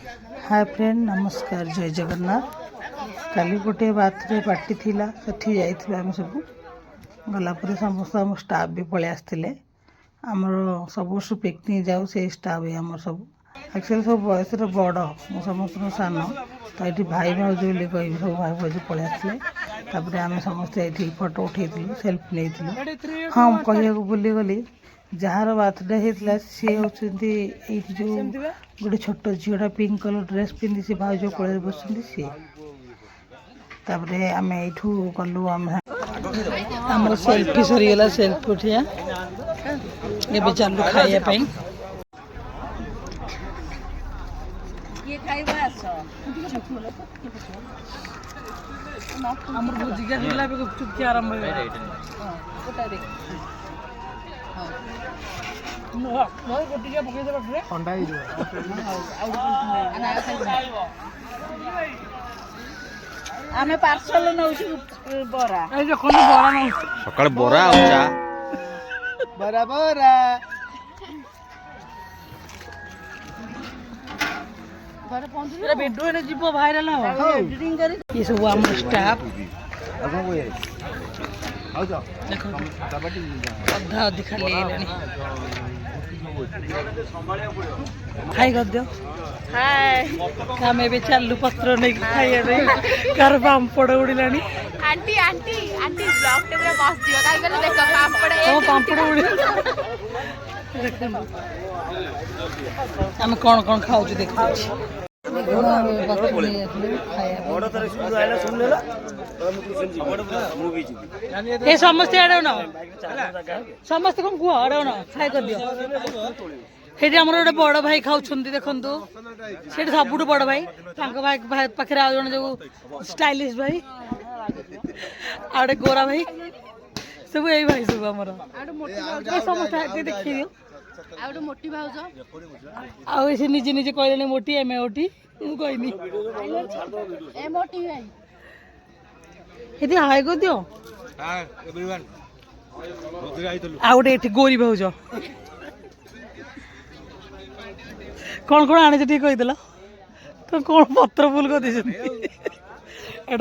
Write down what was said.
Hi friend नमस्कार जय जगन्नाथ। काली गोटे बार्थडे पार्टी थिला सेठी जाइथिलु आम सब गलापर समस्त आम स्टाफ भी पळे आस्तिले। आमर सब वर्ष पिकनिक जाऊ से स्टाफ ही आमर सब एक्चुअली सब बयस बड़ मो समस्त सान तो ये भाई भाज बोली कह सब भाई भाज पळे आस्तिले। तापर आम समस्त ये फोटो उठेइथिलु सेल्फी नेइथिलु। हाँ कहिया को बोली गली जार बार्थडे होता सी होती जो गोटे छोट झीटा पिंक कलर ड्रेस पिंधि से भाज कोल बस सी आम यू गलु आम सेल्फी सरीगला सेल्फी उठिया ए चलू खाइबापी आरंभ आमे पार्सल नौ बरा सकाळ बरा बरा बरा भिडियो जीव भाइराल ये सब आम स्टाफ अधा अधि खाली हाय कर दियो हाय भी चालू पत्र नहीं खाइए कार पापड़ उड़िलानी आंटी आंटी आंटी ब्लॉग टे पूरा मस्त दियो काल बेले देखो पापड़ ओ पापड़ उड़ी हम कौन खाऊ देखो समस्त ना समस्त कौन कह अड़ाव ना खाई कर दियो आम गोटे बड़ भाई खाऊँ देखु से सब बड़ भाई भाई पाखे आज जन जो स्टाइलिश भाई आड़े गोरा भाई सब यही भाई सब आम समस्त देखी दियो मोटी भाउज आ निजे निजे कहले मोटी एम ओटी कहनी ए मोटी भाई ये हाय कर दियो आ गोटे गोरी भाउज कौन आने कहीदेल तो कौन पत्र फुल कर